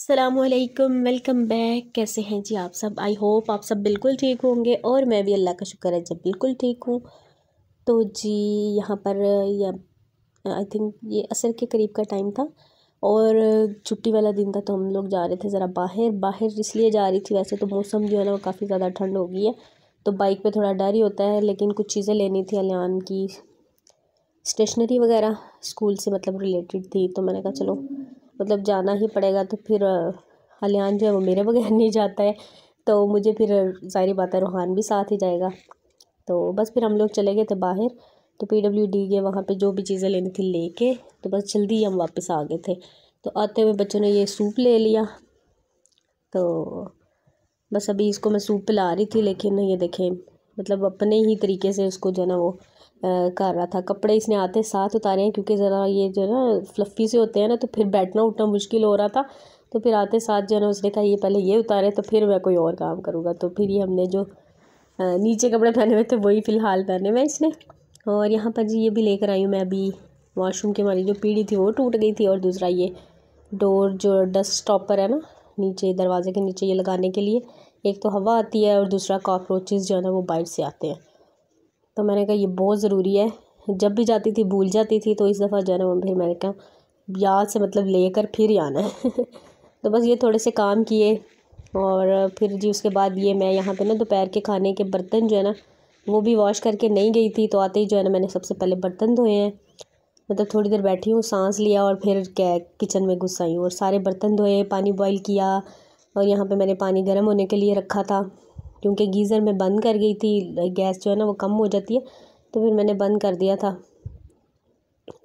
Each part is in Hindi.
अस्सलामुअलैकुम, वेलकम बैक। कैसे हैं जी आप सब? आई होप आप सब बिल्कुल ठीक होंगे और मैं भी अल्लाह का शुक्र है जब बिल्कुल ठीक हूँ। तो जी यहाँ पर आई थिंक ये असर के करीब का टाइम था और छुट्टी वाला दिन था, तो हम लोग जा रहे थे ज़रा बाहर। बाहर इसलिए जा रही थी, वैसे तो मौसम जो है ना वो काफ़ी ज़्यादा ठंड हो गई है, तो बाइक पे थोड़ा डर ही होता है, लेकिन कुछ चीज़ें लेनी थी अलियान की, स्टेशनरी वगैरह स्कूल से मतलब रिलेटेड थी। तो मैंने कहा चलो मतलब जाना ही पड़ेगा, तो फिर अलियान जो है वो मेरे बगैर नहीं जाता है, तो मुझे फिर ज़ाहिर बात है रूहान भी साथ ही जाएगा। तो बस फिर हम लोग चले गए थे बाहर, तो PWD के वहाँ पे जो भी चीज़ें लेनी थी लेके, तो बस जल्दी हम वापस आ गए थे। तो आते हुए बच्चों ने ये सूप ले लिया, तो बस अभी इसको मैं सूप पिला रही थी, लेकिन ये देखें मतलब अपने ही तरीके से उसको जो है ना वो कर रहा था। कपड़े इसने आते साथ उतारे हैं, क्योंकि ज़रा ये जो है ना फ्लफ़ी से होते हैं ना, तो फिर बैठना उठना मुश्किल हो रहा था। तो फिर आते साथ जो है ना उसने कहा ये पहले ये उतारे, तो फिर मैं कोई और काम करूँगा। तो फिर ये हमने जो नीचे कपड़े पहने हुए थे वही फ़िलहाल पहने हुए इसने। और यहाँ पर जी ये भी लेकर आई हूँ मैं अभी, वॉशरूम की हमारी जो पीढ़ी थी वो टूट गई थी, और दूसरा ये डोर जो डस्ट स्टॉपर है ना नीचे दरवाजे के नीचे, ये लगाने के लिए, एक तो हवा आती है और दूसरा कॉकरोचेस जो है ना वो बाहर से आते हैं। तो मैंने कहा ये बहुत ज़रूरी है, जब भी जाती थी भूल जाती थी, तो इस दफ़ा जो है ना फिर मैंने कहा याद से मतलब लेकर फिर ही आना है तो बस ये थोड़े से काम किए, और फिर जी उसके बाद ये मैं यहाँ पे ना दोपहर के खाने के बर्तन जो है ना वो भी वॉश करके नहीं गई थी, तो आते ही जो है ना मैंने सबसे पहले बर्तन धोए हैं। मतलब थोड़ी देर बैठी हूँ, सांस लिया और फिर क्या किचन में घुस आई हूँ और सारे बर्तन धोए, पानी बॉईल किया, और यहाँ पे मैंने पानी गर्म होने के लिए रखा था, क्योंकि गीज़र में बंद कर गई थी, गैस जो है ना वो कम हो जाती है, तो फिर मैंने बंद कर दिया था।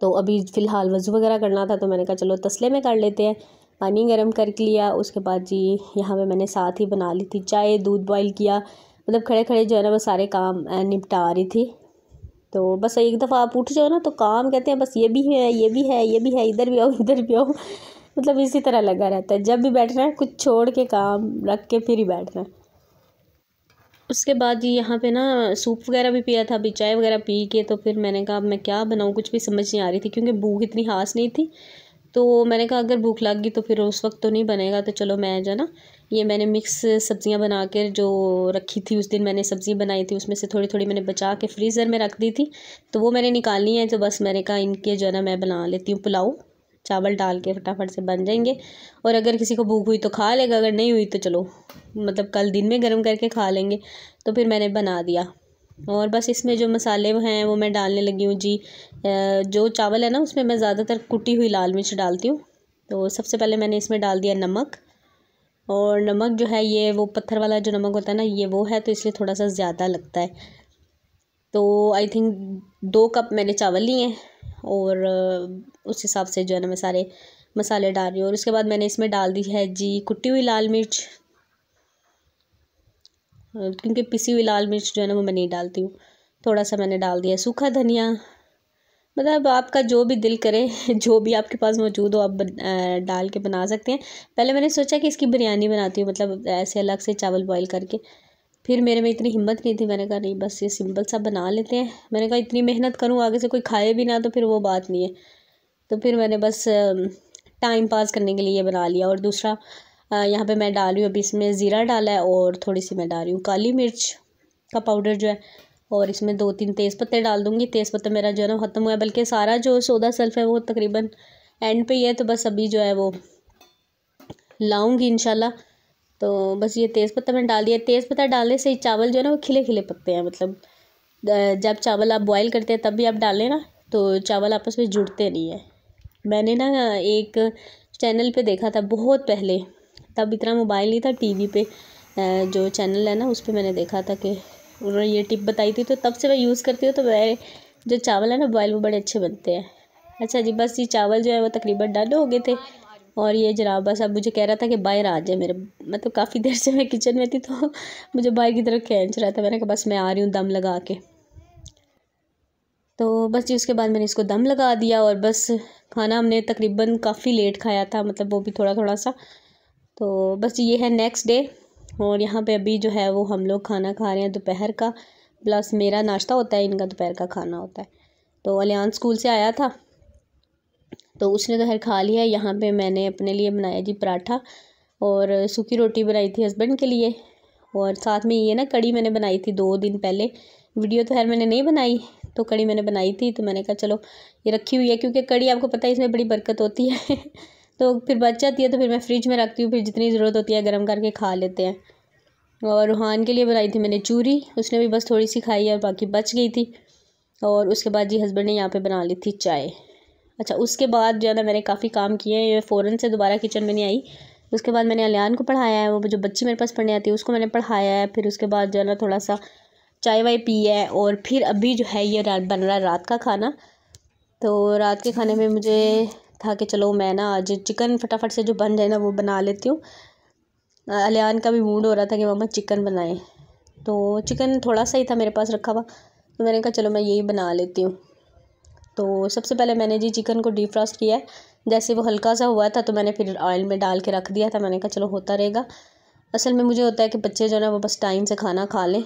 तो अभी फ़िलहाल वज़ू वगैरह करना था, तो मैंने कहा चलो तसले में कर लेते हैं। पानी गर्म कर लिया, उसके बाद जी यहाँ पे मैंने साथ ही बना ली थी चाय, दूध बॉईल किया, मतलब खड़े खड़े जो है ना वो सारे काम निपटा रही थी। तो बस एक दफ़ा आप उठ जाओ ना तो काम कहते हैं बस ये भी है, ये भी है, ये भी है, इधर भी आओ, इधर भी आओ मतलब इसी तरह लगा रहता है। जब भी बैठना है कुछ छोड़ के काम रख के फिर ही बैठना है। उसके बाद जी यहाँ पे ना सूप वगैरह भी पिया था, अभी चाय वगैरह पी के, तो फिर मैंने कहा अब मैं क्या बनाऊँ, कुछ भी समझ नहीं आ रही थी, क्योंकि भूख इतनी खास नहीं थी। तो मैंने कहा अगर भूख लग गई तो फिर उस वक्त तो नहीं बनेगा, तो चलो मैं जो ना ये मैंने मिक्स सब्ज़ियाँ बना कर जो रखी थी, उस दिन मैंने सब्ज़ी बनाई थी, उसमें से थोड़ी थोड़ी मैंने बचा के फ्रीज़र में रख दी थी, तो वो मैंने निकालनी है। तो बस मैंने कहा इनके जो है ना मैं बना लेती हूँ पुलाव, चावल डाल के फटाफट से बन जाएंगे, और अगर किसी को भूख हुई तो खा लेगा, अगर नहीं हुई तो चलो मतलब कल दिन में गर्म करके खा लेंगे। तो फिर मैंने बना दिया, और बस इसमें जो मसाले हैं वो मैं डालने लगी हूँ जी। जो चावल है ना उसमें मैं ज़्यादातर कुटी हुई लाल मिर्च डालती हूँ। तो सबसे पहले मैंने इसमें डाल दिया नमक, और नमक जो है ये वो पत्थर वाला जो नमक होता है ना ये वो है, तो इसलिए थोड़ा सा ज़्यादा लगता है। तो आई थिंक 2 कप मैंने चावल लिए हैं, और उस हिसाब से जो है ना मैं सारे मसाले डाल रही हूँ। और उसके बाद मैंने इसमें डाल दी है जी कुटी हुई लाल मिर्च, क्योंकि पिसी हुई लाल मिर्च जो है ना वो मैं नहीं डालती हूँ। थोड़ा सा मैंने डाल दिया सूखा धनिया, मतलब आपका जो भी दिल करे जो भी आपके पास मौजूद हो आप डाल के बना सकते हैं। पहले मैंने सोचा कि इसकी बिरयानी बनाती हूँ, मतलब ऐसे अलग से चावल बॉईल करके, फिर मेरे में इतनी हिम्मत नहीं थी, मैंने कहा नहीं बस ये सिंपल सा बना लेते हैं। मैंने कहा इतनी मेहनत करूँ आगे से कोई खाए भी ना तो फिर वो बात नहीं है, तो फिर मैंने बस टाइम पास करने के लिए बना लिया। और दूसरा यहाँ पे मैं डाल रही हूँ अभी इसमें ज़ीरा डाला है, और थोड़ी सी मैं डाल रही हूँ काली मिर्च का पाउडर जो है, और इसमें 2-3 तेज़ पत्ते डाल दूँगी। तेज़ पत्ता मेरा जो है ना ख़त्म हुआ है, बल्कि सारा जो सोदा सल्फ़ है वो तकरीबन एंड पे ही है, तो बस अभी जो है वो लाऊंगी इंशाल्लाह। तो बस ये तेज़ पत्ता मैंने डाल दिया। तेज़ पत्ता डालने से चावल जो है ना वो खिले खिले पकते हैं, मतलब जब चावल आप बॉयल करते हैं तब भी आप डालें ना तो चावल आपस में जुड़ते नहीं है। मैंने ना एक चैनल पे देखा था बहुत पहले, तब इतना मोबाइल नहीं था, टीवी पे जो चैनल है ना उस पर मैंने देखा था कि उन्होंने ये टिप बताई थी, तो तब से मैं यूज़ करती हूँ। तो मेरे जो चावल है ना बॉयल वो बड़े अच्छे बनते हैं। अच्छा जी, बस ये चावल जो है वो तकरीबन डन हो गए थे, और ये जनाब बस अब मुझे कह रहा था कि बाहर आ जाए मेरे, मतलब काफ़ी देर से मैं किचन में थी तो मुझे बाहर की तरफ खींच रहा था। मैंने कहा बस मैं आ रही हूँ दम लगा के। तो बस जी उसके बाद मैंने इसको दम लगा दिया, और बस खाना हमने तकरीबन काफ़ी लेट खाया था, मतलब वो भी थोड़ा थोड़ा सा। तो बस ये है नेक्स्ट डे, और यहाँ पे अभी जो है वो हम लोग खाना खा रहे हैं दोपहर का, प्लस मेरा नाश्ता होता है, इनका दोपहर का खाना होता है। तो अलियान स्कूल से आया था तो उसने तो खैर खा लिया। यहाँ पे मैंने अपने लिए बनाया जी पराठा, और सूखी रोटी बनाई थी हस्बैंड के लिए। और साथ में ये ना कड़ी मैंने बनाई थी 2 दिन पहले, वीडियो तो खैर मैंने नहीं बनाई, तो कड़ी मैंने बनाई थी। तो मैंने कहा चलो ये रखी हुई है, क्योंकि कड़ी आपको पता है इसमें बड़ी बरकत होती है तो फिर बच जाती है तो फिर मैं फ्रिज में रखती हूँ, फिर जितनी ज़रूरत होती है गर्म करके खा लेते हैं। और रूहान के लिए बनाई थी मैंने चूरी, उसने भी बस थोड़ी सी खाई है और बाकी बच गई थी। और उसके बाद जी हस्बैंड ने यहाँ पे बना ली थी चाय। अच्छा, उसके बाद जो है ना मैंने काफ़ी काम किए हैं, फ़ौरन से दोबारा किचन में नहीं आई। उसके बाद मैंने अलियान को पढ़ाया है, वो जो बच्ची मेरे पास पढ़ने आती है उसको मैंने पढ़ाया है। फिर उसके बाद जो है ना थोड़ा सा चाय वाय पी है, और फिर अभी जो है ये बन रहा है रात का खाना। तो रात के खाने में मुझे था कि चलो मैं ना आज चिकन फटाफट से जो बन जाए ना वो बना लेती हूँ। अलियान का भी मूड हो रहा था कि मम्मा चिकन बनाएं, तो चिकन थोड़ा सा ही था मेरे पास रखा हुआ, तो मैंने कहा चलो मैं यही बना लेती हूँ। तो सबसे पहले मैंने जी चिकन को डीप फ्रॉस्ट किया है। जैसे वो हल्का सा हुआ था तो मैंने फिर ऑयल में डाल के रख दिया था। मैंने कहा चलो होता रहेगा। असल में मुझे होता है कि बच्चे जो है ना वो बस टाइम से खाना खा लें,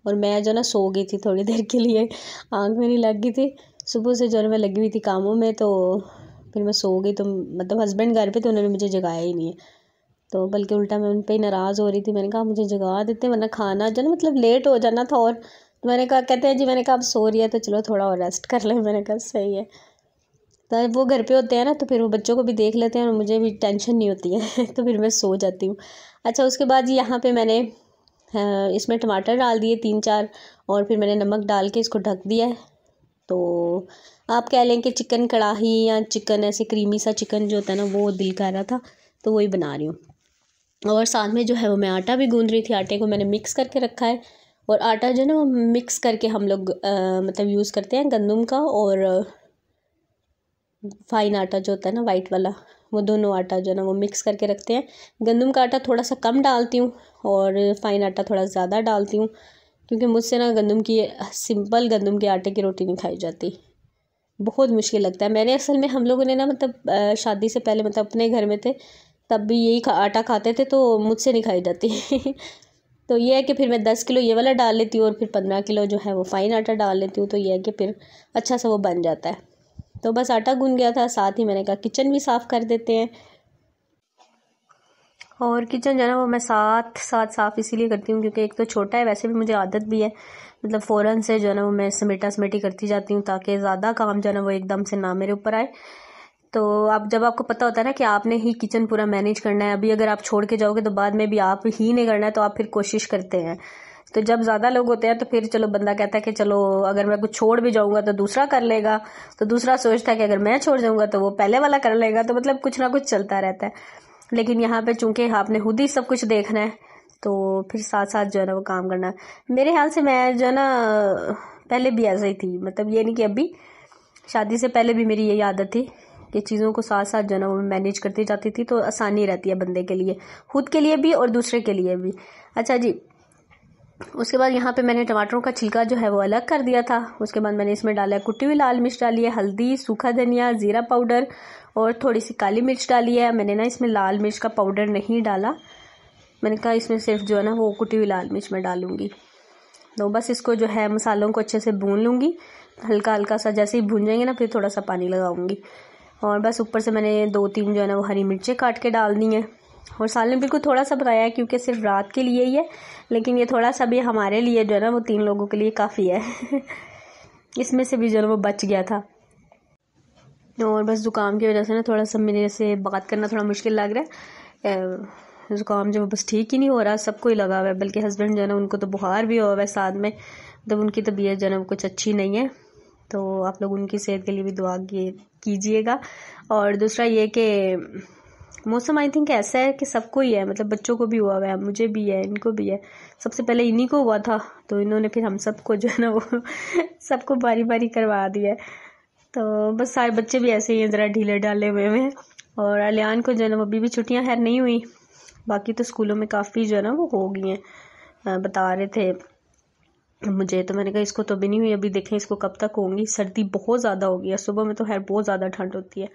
और मैं जो ना सो गई थी थोड़ी देर के लिए, आँख मेरी लग गई थी सुबह से, जो है मैं लगी हुई थी कामों में, तो फिर मैं सो गई। तो मतलब हस्बैंड घर पे, तो उन्होंने मुझे जगाया ही नहीं है, तो बल्कि उल्टा मैं उन पर नाराज़ हो रही थी। मैंने कहा मुझे जगा देते वरना खाना जो ना मतलब लेट हो जाना था। और तो मैंने कहा, कहते हैं जी, मैंने कहा अब सो रही है तो चलो थोड़ा और रेस्ट कर लें। मैंने कहा सही है। तो वो घर पे होते हैं ना तो फिर वो बच्चों को भी देख लेते हैं और मुझे भी टेंशन नहीं होती है तो फिर मैं सो जाती हूँ। अच्छा, उसके बाद यहाँ पे मैंने इसमें टमाटर डाल दिए 3-4, और फिर मैंने नमक डाल के इसको ढक दिया है। तो आप कह लें कि चिकन कढ़ाई या चिकन ऐसे क्रीमी सा चिकन जो होता है ना वो दिल कर रहा था, तो वही बना रही हूँ। और साथ में जो है वो मैं आटा भी गूँध रही थी। आटे को मैंने मिक्स करके रखा है, और आटा जो है ना वो मिक्स करके हम लोग मतलब यूज़ करते हैं गंदम का और फाइन आटा जो होता है ना वाइट वाला, वो दोनों आटा जो है ना वो मिक्स करके रखते हैं। गंदम का आटा थोड़ा सा कम डालती हूँ और फाइन आटा थोड़ा ज़्यादा डालती हूँ, क्योंकि मुझसे ना सिंपल गंदम के आटे की रोटी नहीं खाई जाती, बहुत मुश्किल लगता है। मैंने असल में हम लोगों ने ना मतलब शादी से पहले मतलब अपने घर में थे तब भी यही आटा खाते थे, तो मुझसे नहीं खाई जाती तो ये है कि फिर मैं 10 किलो ये वाला डाल लेती हूँ और फिर 15 किलो जो है वो फाइन आटा डाल लेती हूँ, तो ये है कि फिर अच्छा सा वो बन जाता है। तो बस आटा गूंद गया था, साथ ही मैंने कहा किचन भी साफ़ कर देते हैं। और किचन जो है ना वो मैं साथ साफ़ इसीलिए करती हूँ क्योंकि एक तो छोटा है, वैसे भी मुझे आदत भी है मतलब फ़ौरन से जो है ना वो मैं समेटा समेटी करती जाती हूँ, ताकि ज़्यादा काम जो है ना वो एकदम से ना मेरे ऊपर आए। तो अब जब आपको पता होता है ना कि आपने ही किचन पूरा मैनेज करना है, अभी अगर आप छोड़ के जाओगे तो बाद में भी आप ही नहीं करना है, तो आप फिर कोशिश करते हैं। तो जब ज़्यादा लोग होते हैं तो फिर चलो बंदा कहता है कि चलो अगर मैं कुछ छोड़ भी जाऊँगा तो दूसरा कर लेगा, तो दूसरा सोचता है कि अगर मैं छोड़ जाऊँगा तो वो पहले वाला कर लेगा, तो मतलब कुछ ना कुछ चलता रहता है। लेकिन यहाँ पे चूंकि आपने खुद ही सब कुछ देखना है तो फिर साथ साथ जो है ना वो काम करना है। मेरे ख्याल से मैं जो है ना पहले भी ऐसा ही थी, मतलब ये नहीं कि अभी, शादी से पहले भी मेरी यही आदत थी कि चीज़ों को साथ साथ जो है ना वो मैनेज करती जाती थी, तो आसानी रहती है बंदे के लिए, खुद के लिए भी और दूसरे के लिए भी। अच्छा जी, उसके बाद यहाँ पे मैंने टमाटरों का छिलका जो है वो अलग कर दिया था। उसके बाद मैंने इसमें डाला है कुटी हुई लाल मिर्च डाली है, हल्दी, सूखा धनिया, ज़ीरा पाउडर और थोड़ी सी काली मिर्च डाली है। मैंने ना इसमें लाल मिर्च का पाउडर नहीं डाला, मैंने कहा इसमें सिर्फ जो है ना वो कुटी हुई लाल मिर्च मैं डालूंगी। तो बस इसको जो है मसालों को अच्छे से भून लूँगी, हल्का हल्का सा, जैसे ही भून जाएंगे ना फिर थोड़ा सा पानी लगाऊंगी। और बस ऊपर से मैंने 2-3 जो है ना वो हरी मिर्चें काट के डाल दी हैं। और सालन बिल्कुल थोड़ा सा बनाया है क्योंकि सिर्फ रात के लिए ही है, लेकिन ये थोड़ा सा भी हमारे लिए जो है ना वो 3 लोगों के लिए काफ़ी है इसमें से भी जो है वो बच गया था। और बस ज़ुकाम की वजह से ना थोड़ा सा मेरे से बात करना थोड़ा मुश्किल लग रहा है। ज़ुकाम जो बस ठीक ही नहीं हो रहा, सबको ही लगा हुआ है, बल्कि हस्बैंड जो है ना उनको तो बुखार भी हुआ हुआ है साथ में, मतलब उनकी तबीयत जो है ना वो कुछ अच्छी नहीं है। तो आप लोग उनकी सेहत के लिए भी दुआ कीजिएगा। और दूसरा ये कि मौसम आई थिंक ऐसा है कि सबको ही है, मतलब बच्चों को भी हुआ हुआ है, मुझे भी है, इनको भी है। सबसे पहले इन्हीं को हुआ था तो इन्होंने फिर हम सबको जो है ना वो सबको बारी बारी करवा दिया है। तो बस सारे बच्चे भी ऐसे ही हैं, ज़रा ढीले ढाले हुए हैं। और अलियान को जो है ना अभी भी छुट्टियां खैर नहीं हुई, बाकी तो स्कूलों में काफ़ी जो है ना वो हो गई हैं, बता रहे थे मुझे, तो मैंने कहा इसको तो अभी नहीं हुई, अभी देखें इसको कब तक होंगी। सर्दी बहुत ज़्यादा हो गई है, सुबह में तो खैर बहुत ज़्यादा ठंड होती है।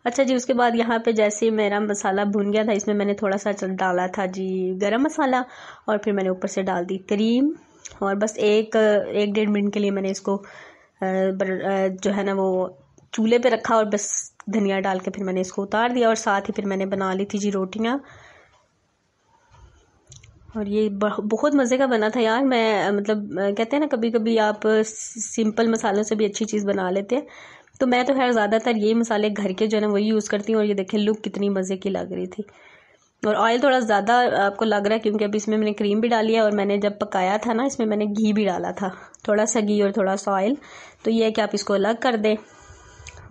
अच्छा जी, उसके बाद यहाँ पे जैसे मेरा मसाला भुन गया था, इसमें मैंने थोड़ा सा डाला था जी गरम मसाला, और फिर मैंने ऊपर से डाल दी क्रीम, और बस 1-1.5 मिनट के लिए मैंने इसको जो है ना वो चूल्हे पे रखा, और बस धनिया डाल के फिर मैंने इसको उतार दिया। और साथ ही फिर मैंने बना ली थी जी रोटियाँ। और ये बहुत मज़े का बना था यार। मैं मतलब कहते हैं ना कभी कभी आप सिंपल मसालों से भी अच्छी चीज़ बना लेते हैं, तो मैं तो खैर ज़्यादातर ये मसाले घर के जो है ना वही यूज़ करती हूँ। और ये देखें लुक कितनी मज़े की लग रही थी। और ऑयल थोड़ा ज़्यादा आपको लग रहा है क्योंकि अभी इसमें मैंने क्रीम भी डाली है, और मैंने जब पकाया था ना इसमें मैंने घी भी डाला था, थोड़ा सा घी और थोड़ा सा ऑयल। तो ये है कि आप इसको अलग कर दें,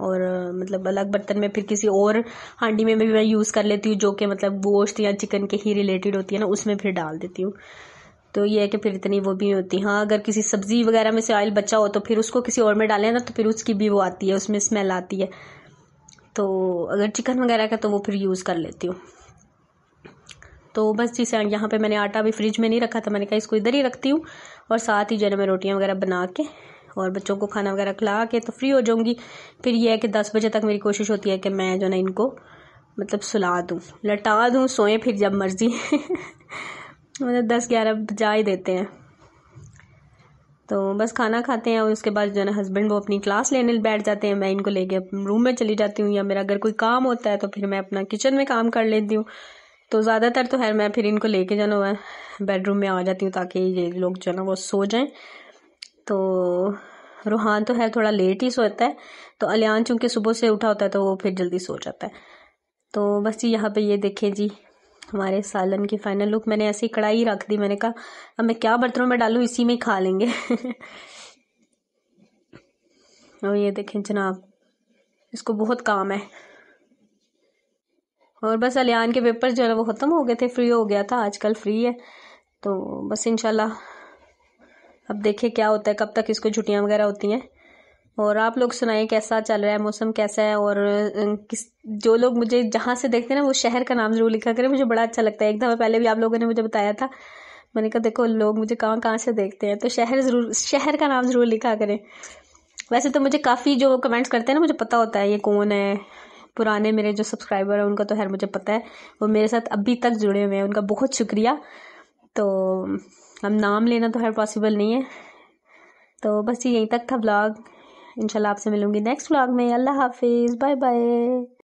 और मतलब अलग बर्तन में फिर किसी और हांडी में भी मैं यूज़ कर लेती हूँ जो कि मतलब गोश्त या चिकन के ही रिलेटेड होती है ना, उसमें फिर डाल देती हूँ। तो ये है कि फिर इतनी वो भी होती। हाँ, अगर किसी सब्जी वगैरह में से ऑयल बचा हो तो फिर उसको किसी और में डालें ना, तो फिर उसकी भी वो आती है, उसमें स्मेल आती है। तो अगर चिकन वगैरह का तो वो फिर यूज़ कर लेती हूँ। तो बस जी यहाँ पे मैंने आटा भी फ्रिज में नहीं रखा था, मैंने कहा इसको इधर ही रखती हूँ, और साथ ही जो है मैं रोटियाँ वगैरह बना के और बच्चों को खाना वगैरह खिला के तो फ्री हो जाऊँगी। फिर ये है कि 10 बजे तक मेरी कोशिश होती है कि मैं जो ना इनको मतलब सुला दूँ, लटा दूँ, सोएं फिर जब मर्जी मतलब 10-11 बजा ही देते हैं। तो बस खाना खाते हैं और उसके बाद जो है ना हस्बैंड वो अपनी क्लास लेने बैठ जाते हैं, मैं इनको लेके रूम में चली जाती हूँ, या मेरा अगर कोई काम होता है तो फिर मैं अपना किचन में काम कर लेती हूँ। तो ज़्यादातर तो खैर मैं फिर इनको लेके जो ना बेडरूम में आ जाती हूँ ताकि ये लोग जो ना वो सो जाएं। तो रूहान तो है थोड़ा लेट ही सोता है, तो अलियान चूँकि सुबह से उठा होता है तो वो फिर जल्दी सो जाता है। तो बस जी यहाँ पे ये देखें जी हमारे सालन की फाइनल लुक। मैंने ऐसी कढ़ाई रख दी, मैंने कहा अब मैं क्या बर्तनों में डालूं, इसी में ही खा लेंगे और ये देखें जनाब, इसको बहुत काम है। और बस अलियान के पेपर जो है वो ख़त्म हो गए थे, फ्री हो गया था, आजकल फ्री है। तो बस इंशाल्लाह अब देखें क्या होता है, कब तक इसको छुट्टियां वगैरह होती हैं। और आप लोग सुनाएं कैसा चल रहा है, मौसम कैसा है। और किस जो लोग मुझे जहाँ से देखते हैं ना वो शहर का नाम जरूर लिखा करें, मुझे बड़ा अच्छा लगता है। एक दफ़ा पहले भी आप लोगों ने मुझे बताया था, मैंने कहा देखो लोग मुझे कहाँ कहाँ से देखते हैं, तो शहर का नाम जरूर लिखा करें। वैसे तो मुझे काफ़ी जो कमेंट्स करते हैं ना मुझे पता होता है ये कौन है, पुराने मेरे जो सब्सक्राइबर हैं उनका तो खैर मुझे पता है, वो मेरे साथ अभी तक जुड़े हुए हैं, उनका बहुत शुक्रिया। तो अब नाम लेना तो खैर पॉसिबल नहीं है। तो बस यहीं तक था व्लॉग, इंशाल्लाह आपसे मिलूंगी नेक्स्ट व्लॉग में। अल्लाह हाफिज़, बाय बाय।